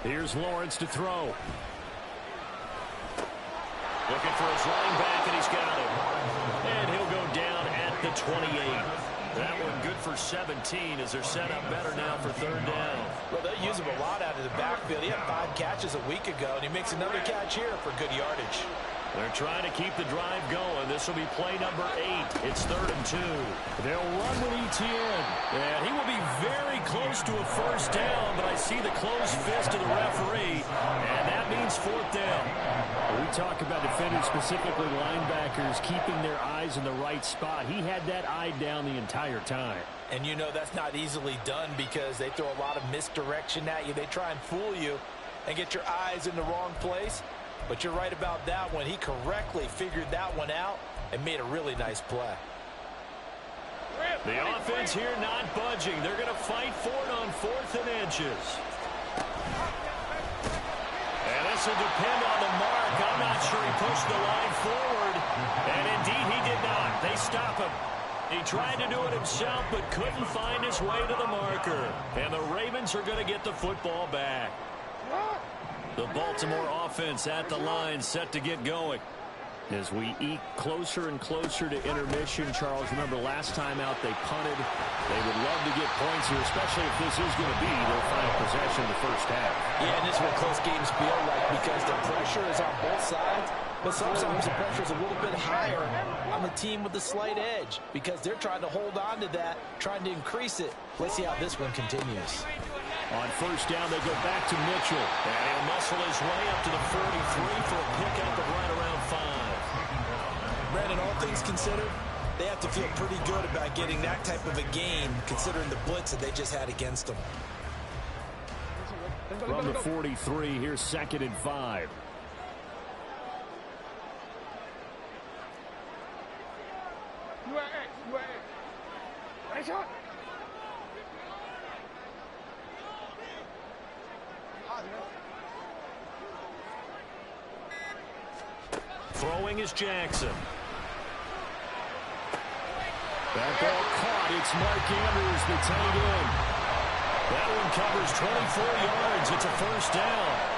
Here's Lawrence to throw. Looking for his running back, and he's got him. And he'll go down at the 28. That one good for 17 as they're set up better now for third down. Well, they'll use him a lot out of the backfield. He had 5 catches a week ago, and he makes another catch here for good yardage. They're trying to keep the drive going. This will be play number 8. It's 3rd and 2. They'll run with Etienne. And he will be very close to a first down, but I see the closed fist of the referee, and that means 4th down. We talk about defenders, specifically linebackers, keeping their eyes in the right spot. He had that eye down the entire time. And you know that's not easily done because they throw a lot of misdirection at you. They try and fool you and get your eyes in the wrong place. But you're right about that one. He correctly figured that one out and made a really nice play. The offense here not budging. They're going to fight for it on 4th and inches. And this will depend on the mark. I'm not sure he pushed the line forward. And indeed he did not. They stop him. He tried to do it himself but couldn't find his way to the marker. And the Ravens are going to get the football back. The Baltimore offense at the line, set to get going. As we eke closer and closer to intermission, Charles, remember last time out they punted. They would love to get points here, especially if this is going to be their final possession of the first half. Yeah, and this is what close games feel like because the pressure is on both sides, but sometimes the pressure is a little bit higher on the team with the slight edge because they're trying to hold on to that, trying to increase it. Let's see how this one continues. On first down, they go back to Mitchell. And he'll muscle his way up to the 43 for a pickup of right around 5. Brandon, all things considered, they have to feel pretty good about getting that type of a gain considering the blitz that they just had against them. From the 43, here's 2nd and 5. Throwing is Jackson. That ball caught. It's Mark Andrews, the tight end. That one covers 24 yards. It's a first down.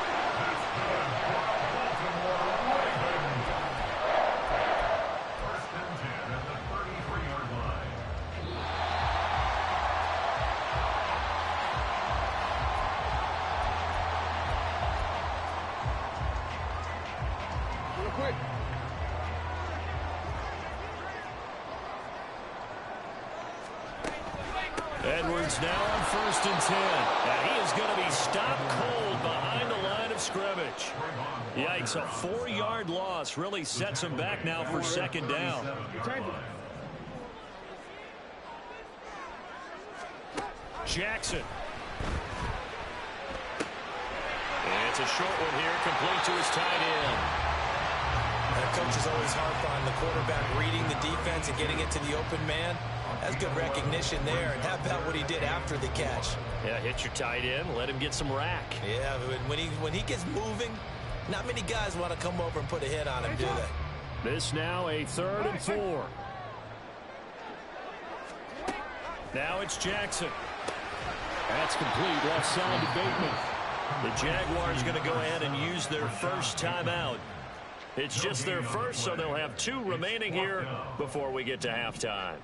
Edwards now on 1st and 10. And he is going to be stopped cold behind the line of scrimmage. Yikes, a 4-yard loss really sets him back now for 2nd down. Jackson. And it's a short one here, complete to his tight end. The coach is always harp on the quarterback reading the defense and getting it to the open man. That's good recognition there. And how about what he did after the catch? Yeah, hit your tight end, let him get some rack. Yeah, when he gets moving, not many guys want to come over and put a hit on him, do they? This now a 3rd and 4. Now it's Jackson. That's complete. Left side to Bateman. The Jaguars going to go ahead and use their first timeout. It's just their first, so they'll have 2 remaining here before we get to halftime.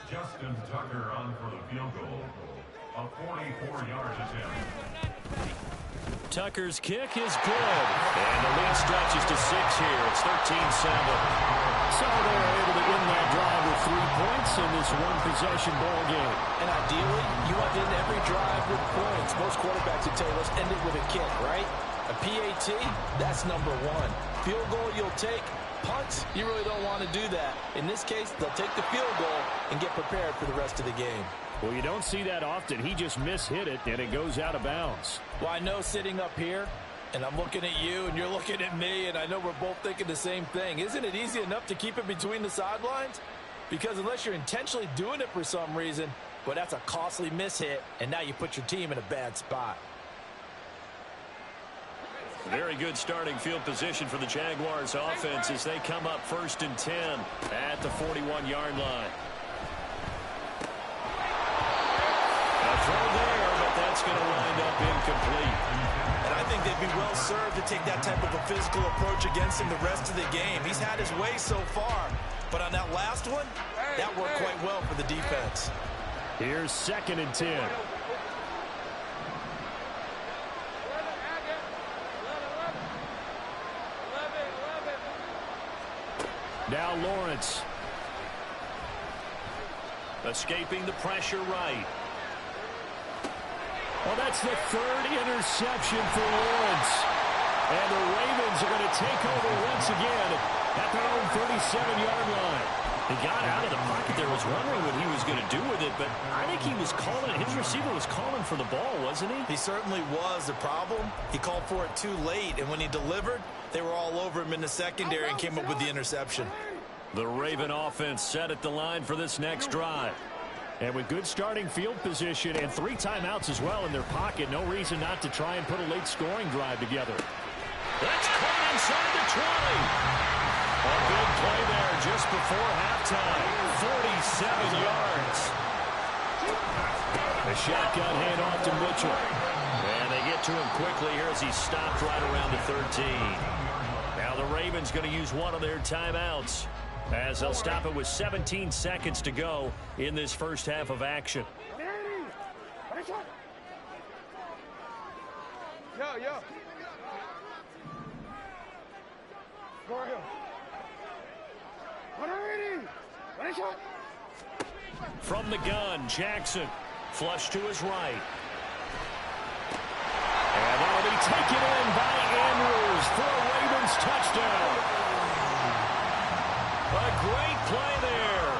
Justin Tucker on for the field goal. A 44-yard attempt. Tucker's kick is good. And the lead stretches to 6 here. It's 13-7. So they're able to end that drive with 3 points in this one-possession ball game. And ideally, you want to end every drive with points. Most quarterbacks would tell you, let's end it with a kick, right? A PAT, that's number 1. Field goal you'll take. Punts, you really don't want to do that. In this case, they'll take the field goal and get prepared for the rest of the game. Well, you don't see that often. He just mishit it, and it goes out of bounds. Well, I know sitting up here, and I'm looking at you, and you're looking at me, and I know we're both thinking the same thing. Isn't it easy enough to keep it between the sidelines? Because unless you're intentionally doing it for some reason, well, that's a costly mishit, and now you put your team in a bad spot. Very good starting field position for the Jaguars offense as they come up 1st and 10 at the 41-yard line. A throw there, but that's going to wind up incomplete. would be well served to take that type of a physical approach against him the rest of the game. He's had his way so far, but on that last one, that worked quite well for the defense. Here's 2nd and 10. Now Lawrence. Escaping the pressure right. Well, that's the 3rd interception for Lawrence. And the Ravens are going to take over once again at their own 37-yard line. He got out of the pocket there, was wondering what he was going to do with it, but I think he was calling it. His receiver was calling for the ball, wasn't he? He certainly was. The problem, he called for it too late, and when he delivered, they were all over him in the secondary and came up with the interception. The Raven offense set at the line for this next drive. And with good starting field position and 3 timeouts as well in their pocket, no reason not to try and put a late scoring drive together. That's caught inside the 20. A big play there just before halftime. 47 yards. A shotgun handoff to Mitchell. And they get to him quickly here as he stopped right around the 13. Now the Ravens going to use one of their timeouts, as they'll stop it with 17 seconds to go in this first half of action. From the gun, Jackson. Flush to his right. And that'll be taken in by Andrews for a Ravens touchdown. A great play there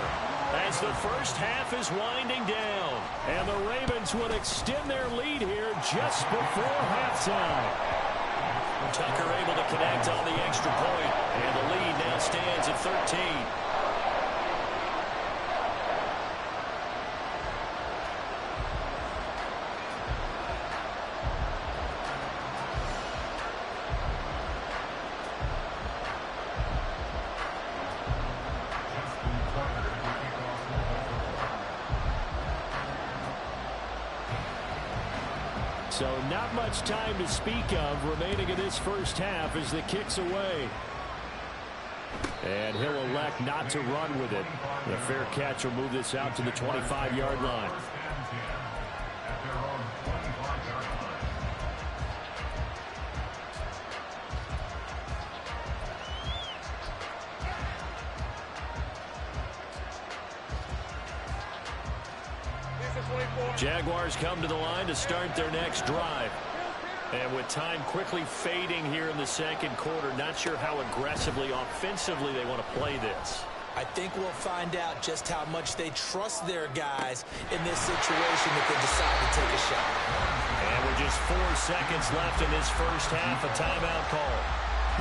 as the first half is winding down. And the Ravens would extend their lead here just before halftime. Tucker able to connect on the extra point, and the lead now stands at 13. So not much time to speak of remaining in this first half as the kick's away. And he'll elect not to run with it. The fair catch will move this out to the 25-yard line. Jaguars come to the line to start their next drive. And with time quickly fading here in the second quarter, not sure how aggressively, offensively they want to play this. I think we'll find out just how much they trust their guys in this situation if they decide to take a shot. And with just 4 seconds left in this first half, a timeout call.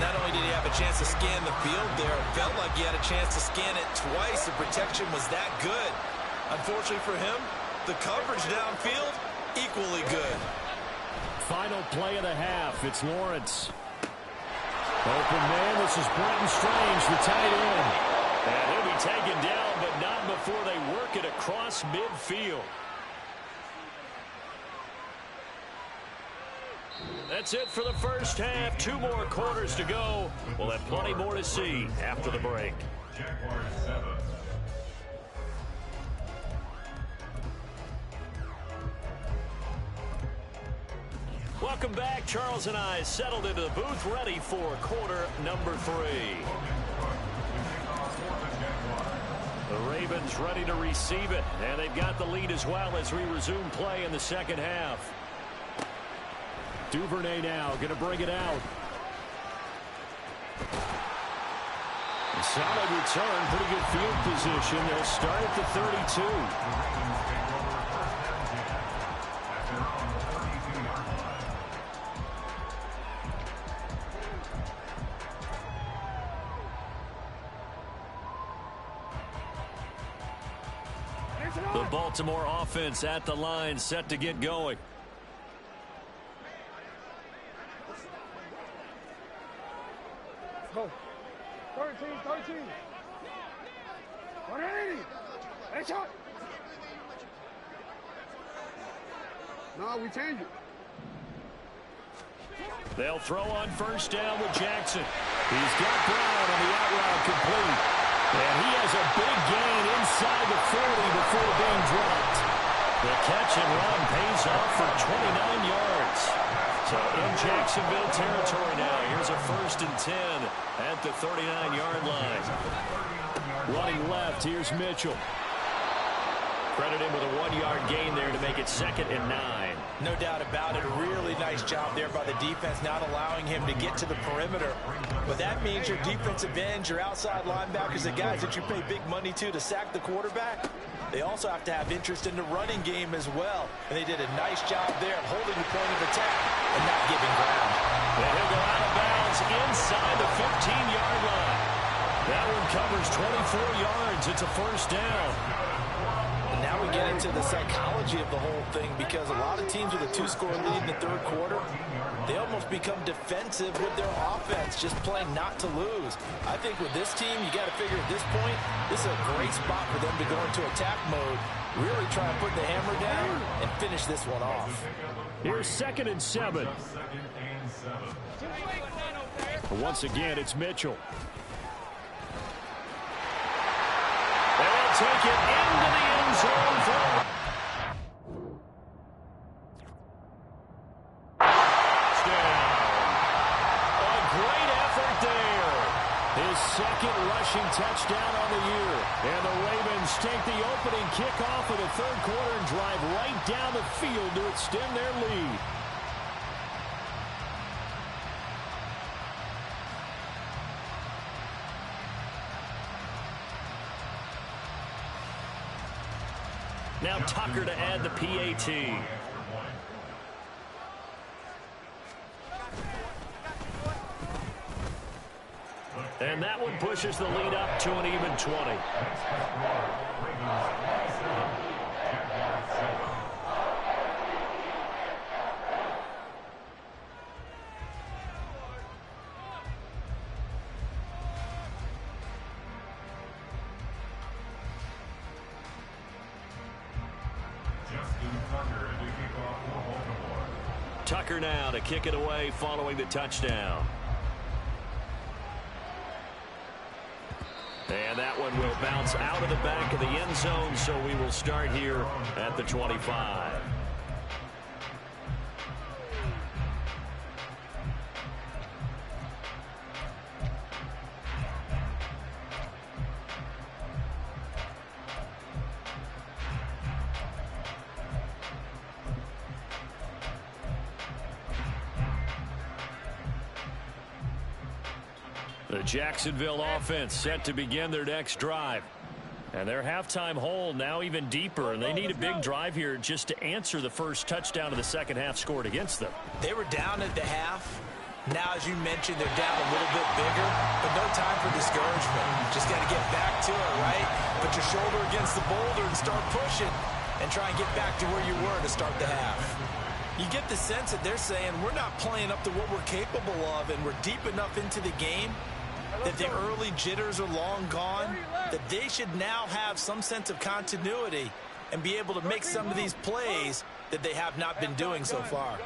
Not only did he have a chance to scan the field there, it felt like he had a chance to scan it twice. The protection was that good. Unfortunately for him, the coverage downfield, equally good. Final play of the half. It's Lawrence. Open man, this is Brenton Strange, the tight end. And he'll be taken down, but not before they work it across midfield. That's it for the first half. 2 more quarters to go. We'll have plenty more to see after the break. Jaguars 7. Welcome back. Charles and I settled into the booth, ready for quarter number 3. The Ravens ready to receive it, and they've got the lead as well as we resume play in the second half. Duvernay now going to bring it out. A solid return, pretty good field position. They'll start at the 32. The Baltimore offense at the line, set to get going. Go. 13. 180. Headshot. No, we change it. They'll throw on first down with Jackson. He's got Brown on the out route complete. And he has a big gain inside the 40 before being dropped. The catch and run pays off for 29 yards. So in Jacksonville territory now. Here's a 1st and 10 at the 39-yard line. Running left, here's Mitchell. Credit him with a 1-yard gain there to make it 2nd and 9. No doubt about it. A really nice job there by the defense, not allowing him to get to the perimeter. But that means your defensive ends, your outside linebackers, the guys that you pay big money to sack the quarterback, they also have to have interest in the running game as well. And they did a nice job there of holding the point of attack and not giving ground. And he'll go out of bounds inside the 15-yard line. That one covers 24 yards. It's a 1st down. And now we get into the psychology of the whole thing, because a lot of teams with a 2-score lead in the 3rd quarter, they almost become defensive with their offense, just playing not to lose. I think with this team, you got to figure at this point, this is a great spot for them to go into attack mode, really try and put the hammer down and finish this one off. Here's 2nd and 7. Once again, it's Mitchell. They'll take it into the end zone for a great effort there. His 2nd rushing touchdown on the year. And the Ravens take the opening kickoff of the 3rd quarter and drive right down the field to extend their lead. Now Tucker to add the PAT. And that one pushes the lead up to an even 20. Tucker now to kick it away following the touchdown. And that one will bounce out of the back of the end zone, so we will start here at the 25. The Jacksonville offense set to begin their next drive. And their halftime hole now even deeper, and they need a big drive here just to answer the first touchdown of the 2nd half scored against them. They were down at the half. Now, as you mentioned, they're down a little bit bigger, but no time for discouragement. Just got to get back to it, right? Put your shoulder against the boulder and start pushing and try and get back to where you were to start the half. You get the sense that they're saying we're not playing up to what we're capable of, and we're deep enough into the game that the early jitters are long gone, that they should now have some sense of continuity and be able to make some of these plays that they have not been doing so far.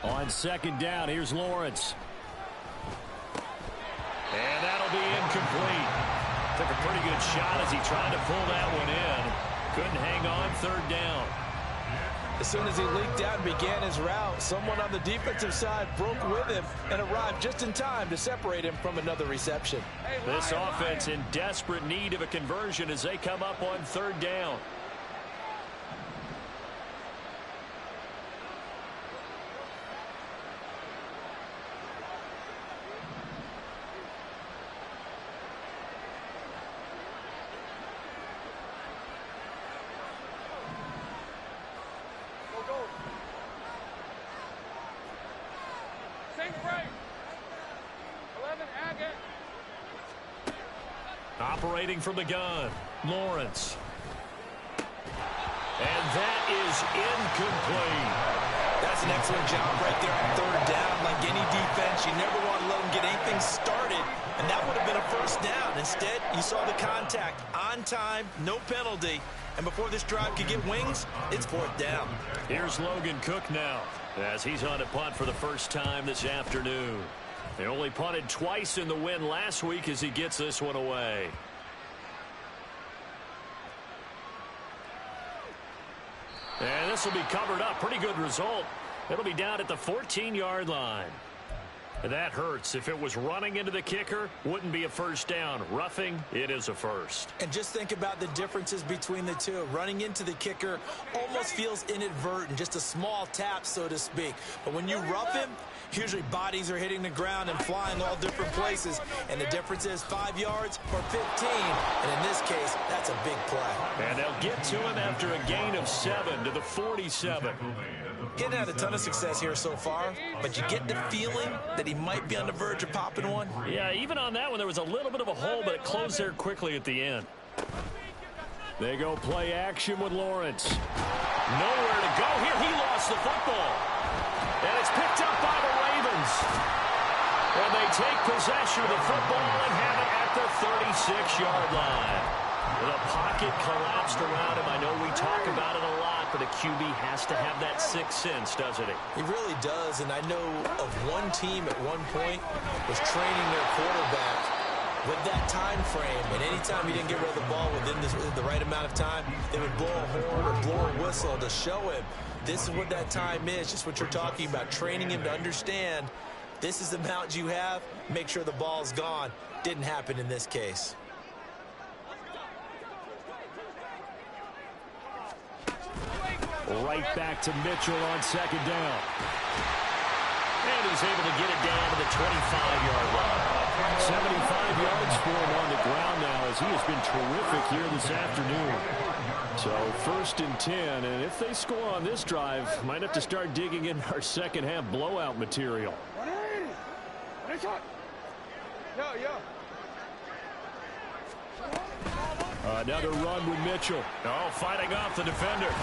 On 2nd down, here's Lawrence. And that'll be incomplete. Took a pretty good shot as he tried to pull that one in. Couldn't hang on 3rd down. As soon as he leaked out and began his route, someone on the defensive side broke with him and arrived just in time to separate him from another reception. This offense in desperate need of a conversion as they come up on 3rd down. Operating from the gun, Lawrence. And that is incomplete. That's an excellent job right there on 3rd down. Like any defense, you never want to let them get anything started And that would have been a first down. Instead, you saw the contact on time, no penalty. And before this drive could get wings, it's fourth down. Here's Logan Cook now as he's on a punt for the first time this afternoon. They only punted twice in the win last week as he gets this one away. And this will be covered up. Pretty good result. It'll be down at the 14-yard line. That hurts. If it was running into the kicker, wouldn't be a first down. Roughing, it is a first. And just think about the differences between the two. Running into the kicker almost feels inadvertent, just a small tap, so to speak. But when you rough him, usually bodies are hitting the ground and flying all different places. And the difference is 5 yards or 15. And in this case, that's a big play. And they'll get to him after a gain of 7 to the 47. Getting had a ton of success here so far, but you get the feeling that he might be on the verge of popping one. Yeah, even on that one, there was a little bit of a hole, but it closed there quickly at the end. They go play action with Lawrence. Nowhere to go here. He lost the football. And it's picked up by the Ravens. And they take possession of the football and have it at the 36-yard line. The pocket collapsed around him. I know we talk about it a lot, but a QB has to have that sixth sense, doesn't he? He really does, and I know of one team at one point was training their quarterback with that time frame, and anytime he didn't get rid of the ball within the right amount of time, they would blow a horn or blow a whistle to show him this is what that time is, just what you're talking about, training him to understand this is the amount you have, make sure the ball's gone. Didn't happen in this case. Right back to Mitchell on second down. And he's able to get it down to the 25-yard line. 75 yards for him on the ground now as he has been terrific here this afternoon. So 1st and 10, and if they score on this drive, might have to start digging in our second half blowout material. Another run with Mitchell. Oh, fighting off the defender.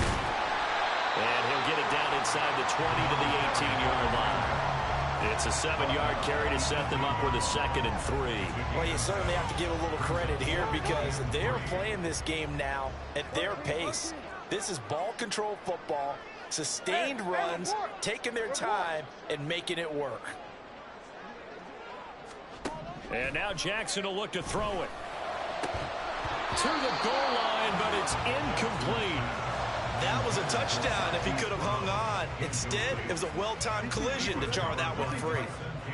And he'll get it down inside the 20 to the 18-yard line. It's a 7-yard carry to set them up with a 2nd and 3. Well, you certainly have to give a little credit here because they're playing this game now at their pace. This is ball control football, sustained runs, taking their time, and making it work. And now Jackson will look to throw it. To the goal line, but it's incomplete. That was a touchdown if he could have hung on. Instead, it was a well-timed collision to jar that one free.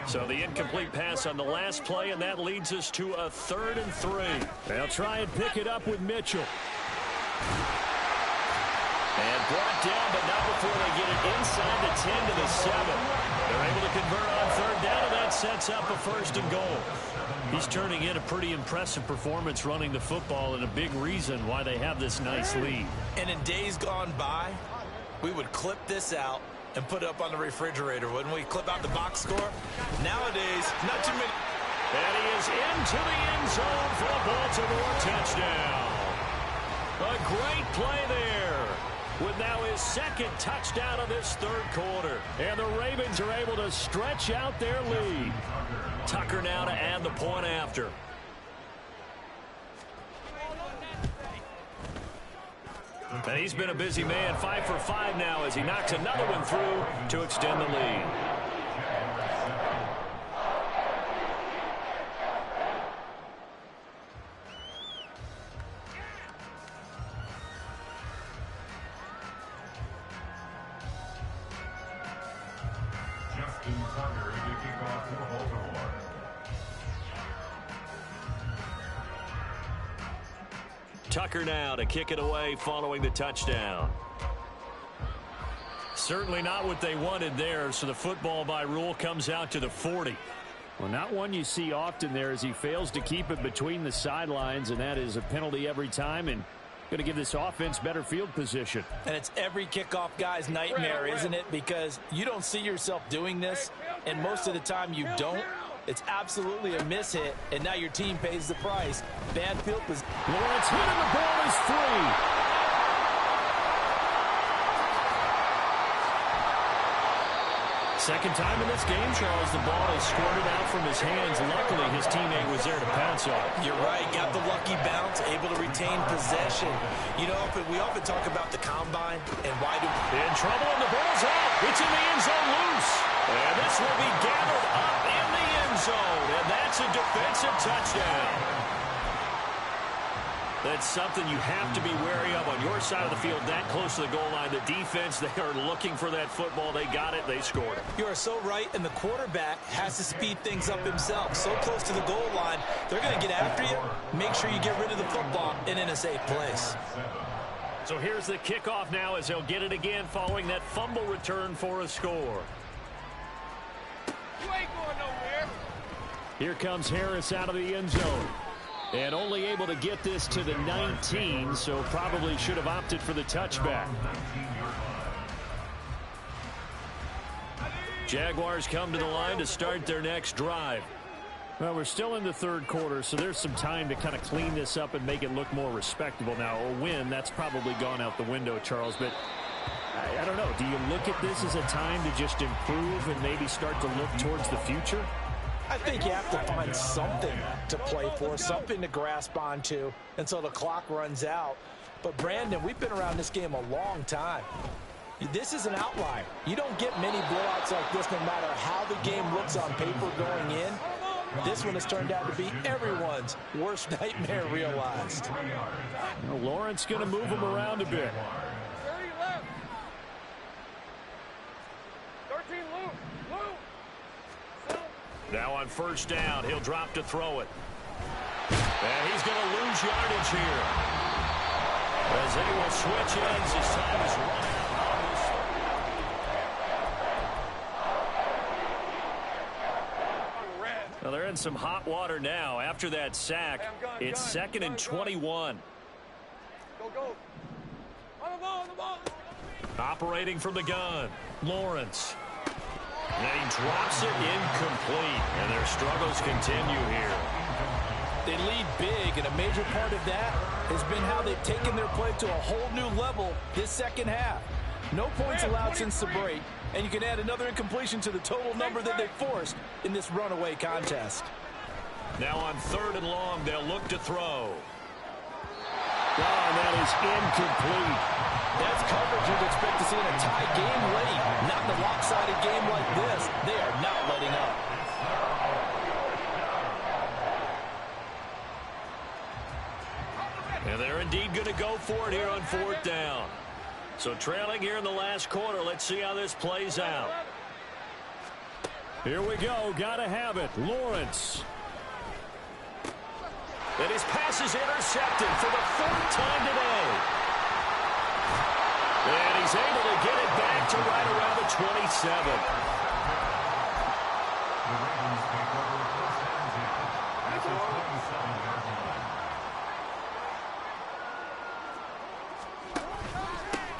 So the incomplete pass on the last play, and that leads us to a 3rd and 3. They'll try and pick it up with Mitchell. And brought down, but not before they get it inside the 10 to the 7. They're able to convert on 3rd down, and that sets up a 1st and goal. He's turning in a pretty impressive performance running the football, and a big reason why they have this nice lead. And in days gone by, we would clip this out and put it up on the refrigerator, wouldn't we? Clip out the box score. Nowadays, not too many. And he is into the end zone for a Baltimore touchdown. A great play there, with now his 2nd touchdown of this 3rd quarter. And the Ravens are able to stretch out their lead. Tucker now to add the point after. And he's been a busy man, 5 for 5 now as he knocks another one through to extend the lead. Justin Tucker to kick off for Baltimore. Tucker now to kick it away following the touchdown. Certainly not what they wanted there, so the football by rule comes out to the 40. Well, not one you see often there as he fails to keep it between the sidelines, and that is a penalty every time and going to give this offense better field position. And it's every kickoff guy's nightmare, isn't it? Because you don't see yourself doing this, and most of the time you don't. It's absolutely a miss-hit, and now your team pays the price. Bad field position. Lawrence hit and the ball is free. Second time in this game, Charles, the ball is squirted out from his hands. Luckily, his teammate was there to pounce on it. You're right. Got the lucky bounce, able to retain possession. You know, we often talk about the combine and why do... In trouble, and the ball's out. It's in the end zone loose. And this will be gathered up in the end zone. And that's a defensive touchdown. That's something you have to be wary of on your side of the field, that close to the goal line. The defense, they are looking for that football. They got it. They scored it. You are so right, and the quarterback has to speed things up himself. So close to the goal line, they're going to get after you. Make sure you get rid of the football and in a safe place. So here's the kickoff now as they'll get it again following that fumble return for a score. You ain't going nowhere. Here comes Harris out of the end zone. And only able to get this to the 19, so probably should have opted for the touchback. Jaguars come to the line to start their next drive. Well, we're still in the third quarter, so there's some time to kind of clean this up and make it look more respectable. Now, a win, that's probably gone out the window, Charles, but I don't know. Do you look at this as a time to just improve and maybe start to look towards the future? I think you have to find something to play for, something to grasp onto until the clock runs out. But, Brandon, we've been around this game a long time. This is an outlier. You don't get many blowouts like this no matter how the game looks on paper going in. This one has turned out to be everyone's worst nightmare realized. Well, Lawrence going to move him around a bit. 30 left. 13 loose. Now on first down, he'll drop to throw it. And he's going to lose yardage here. As they will switch ends, his time is running out. Well, they're in some hot water now. After that sack, it's second and 21. Go. On the ball. Operating from the gun, Lawrence. And he drops it incomplete, and their struggles continue here. They lead big, and a major part of that has been how they've taken their play to a whole new level this second half. No points allowed since the break, and you can add another incompletion to the total number that they forced in this runaway contest. Now on third and long, they'll look to throw. And that is incomplete. That's coverage you'd expect to see in a tie game late. Not in a lopsided game like this. They are not letting up. And they're indeed going to go for it here on fourth down. So trailing here in the last quarter. Let's see how this plays out. Here we go. Got to have it. Lawrence. And his pass is intercepted for the fourth time today. And he's able to get it back to right around the 27. The Ravens take over first and 10 at the 27-yard line.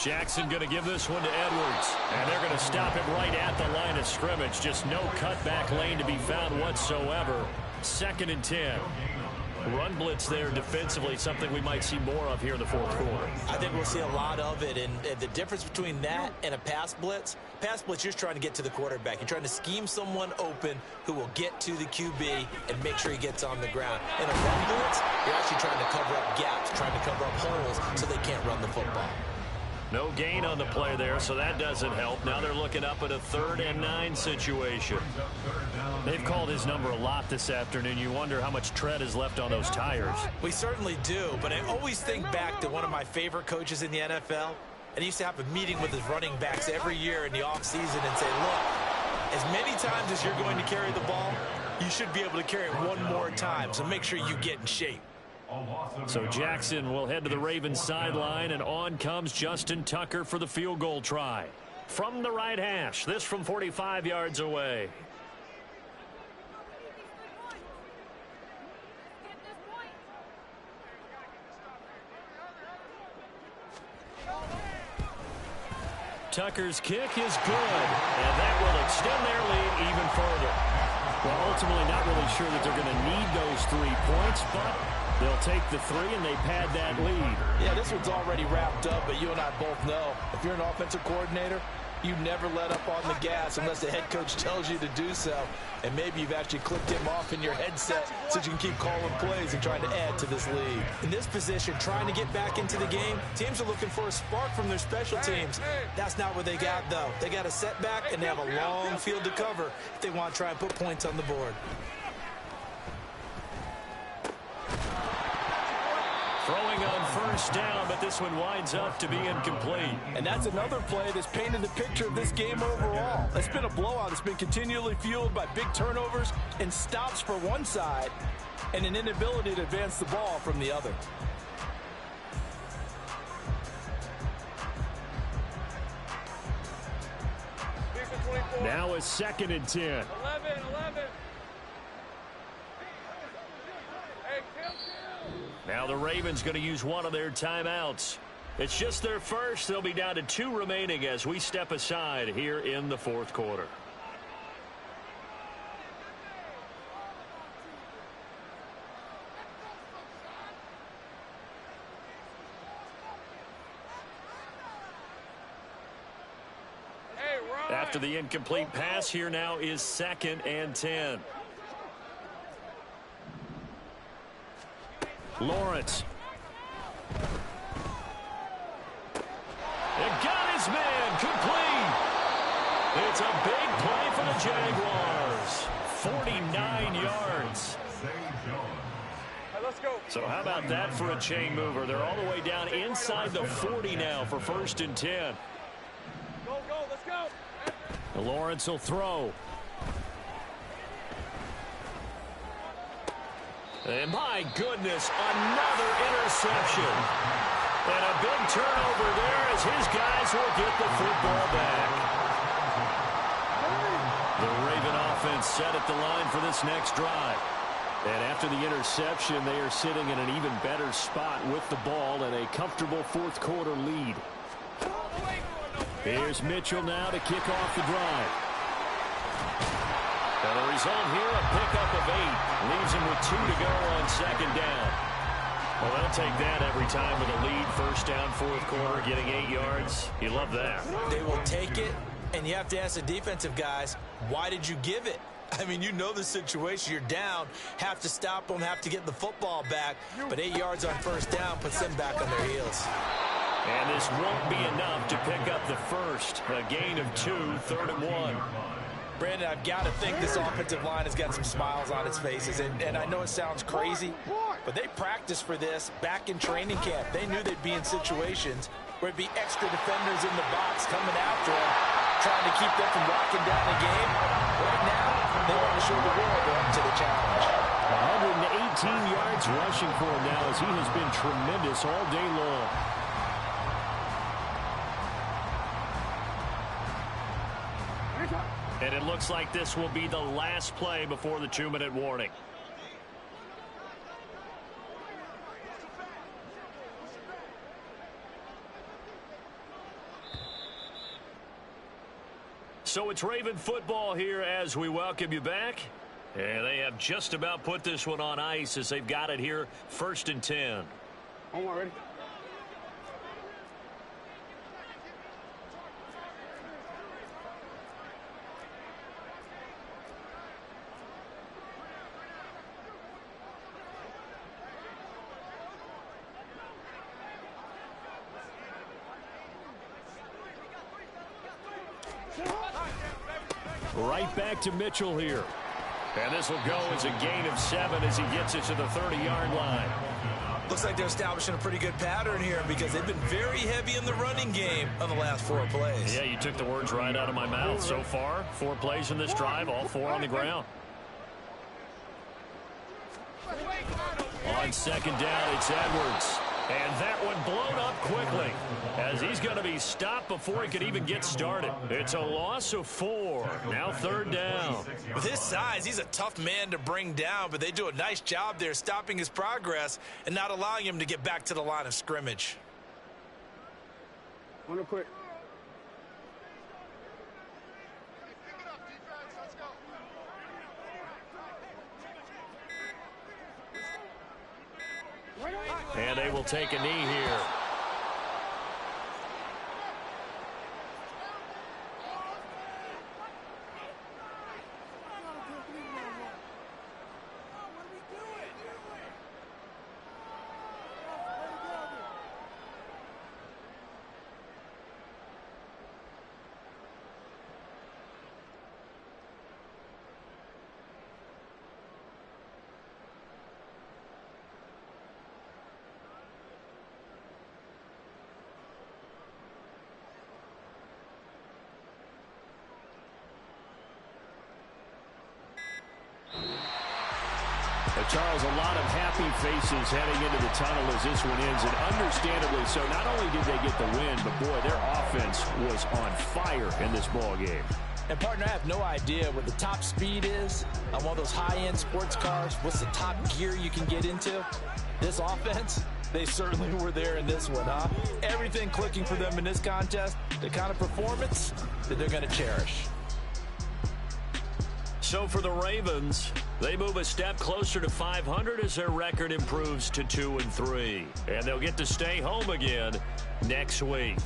Jackson going to give this one to Edwards. And they're going to stop him right at the line of scrimmage. Just no cutback lane to be found whatsoever. Second and 10. Run blitz there defensively, something we might see more of here in the fourth quarter. I think we'll see a lot of it, and the difference between that and a pass blitz, you're just trying to get to the quarterback. You're trying to scheme someone open who will get to the QB and make sure he gets on the ground. In a run blitz, you're actually trying to cover up gaps, trying to cover up holes so they can't run the football. No gain on the play there, so that doesn't help. Now they're looking up at a 3rd and 9 situation. They've called his number a lot this afternoon. You wonder how much tread is left on those tires. We certainly do, but I always think back to one of my favorite coaches in the NFL, and he used to have a meeting with his running backs every year in the offseason and say, look, as many times as you're going to carry the ball, you should be able to carry it one more time, so make sure you get in shape. So Jackson will head to the Ravens sideline, and on comes Justin Tucker for the field goal try. From the right hash, this from 45 yards away. Tucker's kick is good, and that will extend their lead even further. Well, ultimately not really sure that they're going to need those 3 points, but they'll take the 3 and they pad that lead. Yeah, this one's already wrapped up, but you and I both know if you're an offensive coordinator, You never let up on the gas unless the head coach tells you to do so. And maybe you've actually clicked him off in your headset so you can keep calling plays and trying to add to this lead. In this position, trying to get back into the game, teams are looking for a spark from their special teams. That's not what they got, though. They got a setback, and they have a long field to cover if they want to try and put points on the board. Throwing on first down, but this one winds up to be incomplete. And that's another play that's painted the picture of this game overall. It's been a blowout. It's been continually fueled by big turnovers and stops for one side and an inability to advance the ball from the other. Now a 2nd and 10. 11. Now the Ravens going to use one of their timeouts. It's just their first. They'll be down to 2 remaining as we step aside here in the 4th quarter. After the incomplete pass, here now is 2nd and 10. Lawrence. It got his man complete. It's a big play for the Jaguars. 49 yards. Let's go. So how about that for a chain mover? They're all the way down inside the 40 now for 1st and 10. Go, let's go. Lawrence will throw. And my goodness, another interception. And a big turnover there as his guys will get the football back. The Raven offense set at the line for this next drive. And after the interception, they are sitting in an even better spot with the ball and a comfortable 4th quarter lead. Here's Mitchell now to kick off the drive. And the result here, a pickup of 8. Leaves him with 2 to go on 2nd down. Well, they'll take that every time with a lead. 1st down, 4th quarter, getting 8 yards. You love that. They will take it, and you have to ask the defensive guys, why did you give it? I mean, you know the situation. You're down, have to stop them, have to get the football back. But 8 yards on 1st down puts them back on their heels. And this won't be enough to pick up the first. A gain of 2, 3rd and 1. Brandon, I've got to think this offensive line has got some smiles on its faces. And I know it sounds crazy, but they practiced for this back in training camp. They knew they'd be in situations where it'd be extra defenders in the box coming after them, trying to keep them from locking down the game. Right now, they want to show the world they're up to the challenge. 118 yards rushing for him now as he has been tremendous all day long. And it looks like this will be the last play before the 2-minute warning. So it's Raven football here as we welcome you back. And they have just about put this one on ice as they've got it here, 1st and 10. Omar, ready? Right back to Mitchell here. And this will go as a gain of 7 as he gets it to the 30-yard line. Looks like they're establishing a pretty good pattern here because they've been very heavy in the running game on the last 4 plays. Yeah, you took the words right out of my mouth. So far, 4 plays in this drive, all 4 on the ground. On 2nd down, it's Edwards. And that one blown up quickly as he's going to be stopped before he could even get started. It's a loss of 4. Now 3rd down. With his size, he's a tough man to bring down, but they do a nice job there stopping his progress and not allowing him to get back to the line of scrimmage. Real quick. And they will take a knee here. Charles, a lot of happy faces heading into the tunnel as this one ends, and understandably so. Not only did they get the win, but, boy, their offense was on fire in this ball game. And, partner, I have no idea what the top speed is on one of those high-end sports cars. What's the top gear you can get into? This offense, they certainly were there in this one, huh? Everything clicking for them in this contest, the kind of performance that they're going to cherish. So for the Ravens, they move a step closer to 500 as their record improves to 2-3. And they'll get to stay home again next week.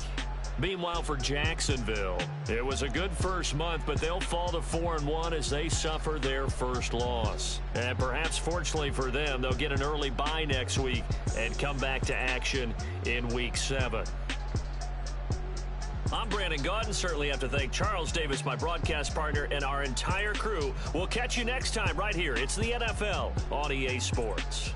Meanwhile, for Jacksonville, it was a good first month, but they'll fall to 4-1 as they suffer their first loss. And perhaps fortunately for them, they'll get an early bye next week and come back to action in Week 7. I'm Brandon Gaudin. Certainly have to thank Charles Davis, my broadcast partner, and our entire crew. We'll catch you next time right here. It's the NFL on EA Sports.